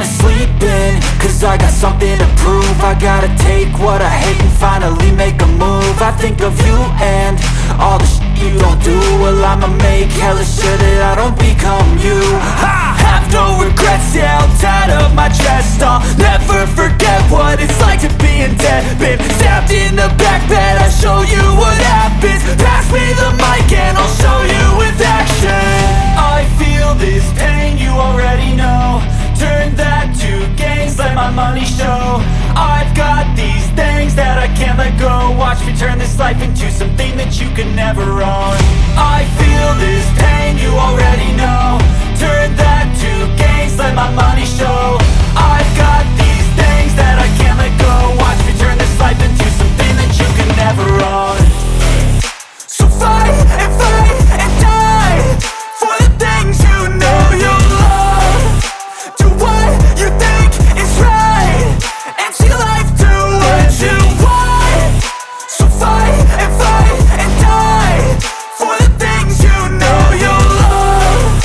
wanna sleep in, cause I got something to prove. I gotta take what I hate and finally make a move. I think of you and all the shit you don't do. Well, I'ma make hella sure that I don't become you. I have no regrets, yeah, I'll tie up my chest. I'll never forget what it's like to be in debt. Been stabbed in the back bed, I'll show you what happens. Pass me the mic and I'll show you with action. I feel this pain, you already know. Turn that to gains, let my money show. I've got these things that I can't let go. Watch me turn this life into something that you can never own. I feel this pain, you already know. Turn that to gains, let my money show. I've got these things that I can't let go. Watch me turn this life into something that you can never own. So fight and die for the things you know you love. Do what you think is right and see life do what you want. So fight and die for the things you know you love.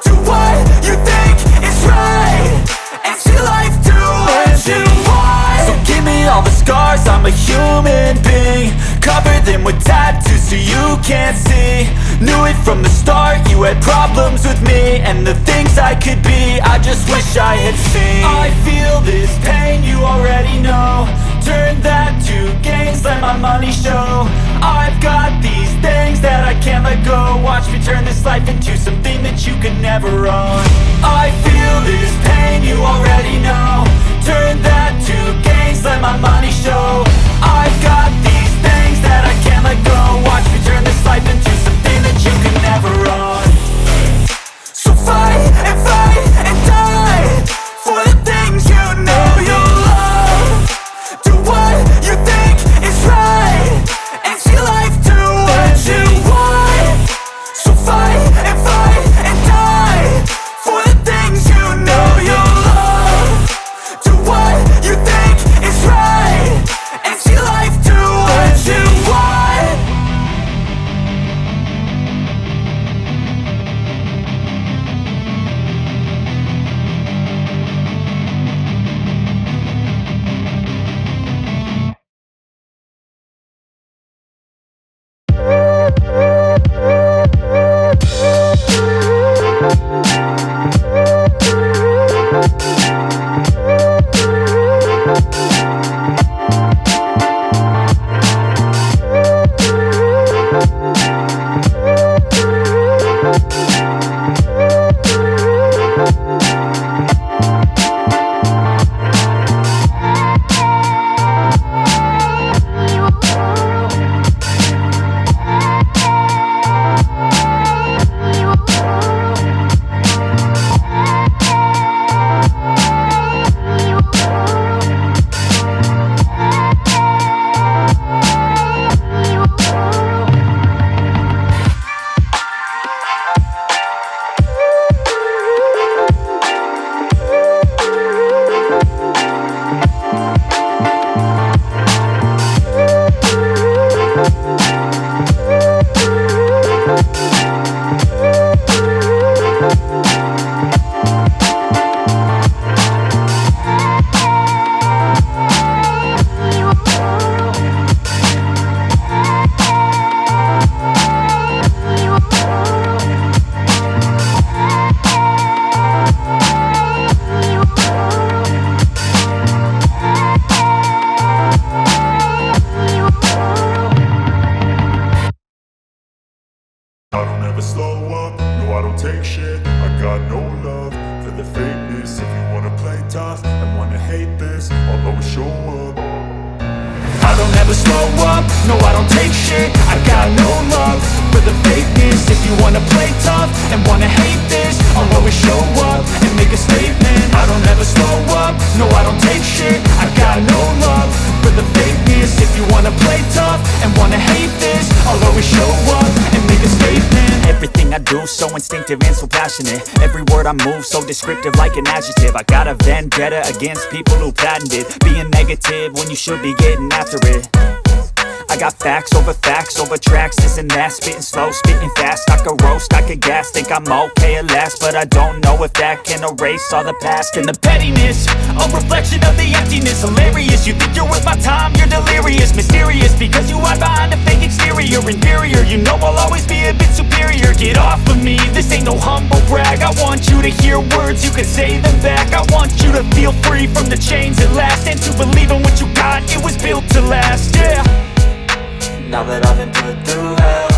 Do what you think is right and see life do what you want. So give me all the scars, I'm a human being. Cover them with tattoos so you can't see. Knew it from the start, you had problems with me and the things I could be, I just wish I had seen. I feel this pain, you already know. Turn that to gains, let my money show. I've got these things that I can't let go. Watch me turn this life into something that you could never own. I feel this pain, you already know. Turn that to gains, let my money show. I've got these things that I can't let go. Watch me turn this life into something that you can never own. So fight and die for the things you know you love. Do what you think is right and see life do what you want. So fight and die for the things you know you love. Do what you think is right and see life do what you want. So instinctive and so passionate. Every word I move so descriptive like an adjective. I got a vendetta against people who patented being negative when you should be getting after it. I got facts over tracks, this and that. Spitting slow, spitting fast, I could roast, I could gas. Think I'm okay at last, but I don't know if that can erase all the past. And the pettiness, a reflection of the emptiness. Hilarious, you think you're worth my time, you're delirious. Mysterious, because you hide behind a fake exterior. Inferior, you know I'll always be a bit superior. Get off of me, this ain't no humble brag. I want you to hear words, you can say them back. I want you to feel free from the chains at last, and to believe in what you got, it was built to last, yeah. Now that I've been put through hell,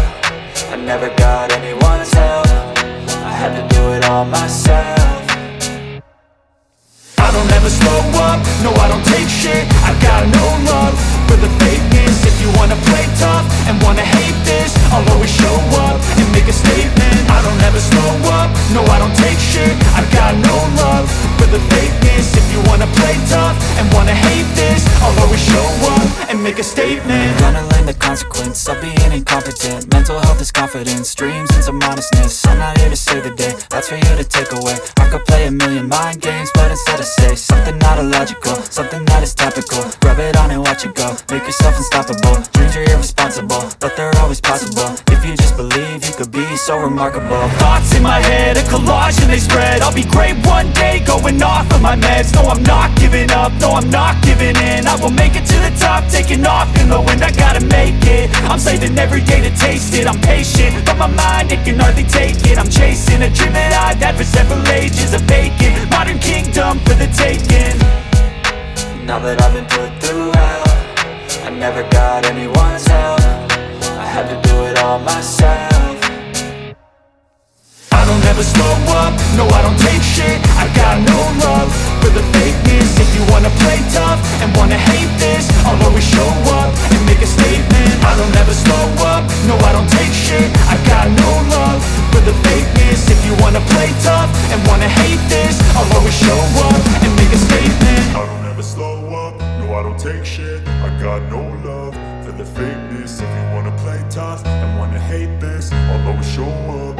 I never got anyone's help. I had to do it all myself. I don't ever slow up, no I don't take shit. I got no love for the fakeness. If you wanna play tough and wanna hate this, I'll always show up and make a statement. I don't ever slow up, no I don't take shit. I got no love for the fakeness. If you wanna play tough and wanna hate this, I'll always show up and make a statement. Gonna learn the consequence of being incompetent. Mental health is confidence, dreams and some honestness. I'm not here to save the day, that's for you to take away. I could play a million mind games, but instead I say something not illogical, something that is topical. Rub it on and watch it go, make yourself unstoppable. Dreams are irresponsible, but they're always possible. If you just believe, you could be so remarkable. Thoughts in my head, a collage and they spread. I'll be great one day, going off of my meds. No, I'm not giving up, no, I'm not giving in. I will make it to the top, taking off in the wind. I gotta make it, I'm saving every day to taste it. I'm patient, but my mind, it can hardly take it. I'm chasing a dream that I've had for several ages. A vacant, modern kingdom for the taking. Now that I've been put through hell, I never got anyone's help. I had to do it all myself. I don't ever slow up, no I don't take shit. I got no love for the fakeness. If you wanna play tough and wanna hate this, I'll always show up and make a statement. I don't ever slow up, no I don't take shit. I got no love for the fakeness. If you wanna play tough and wanna hate this, I'll always show up and make a statement. I don't ever slow up, no I don't take shit. I got no love for the fakeness. If you wanna play tough and wanna hate this, I'll always show up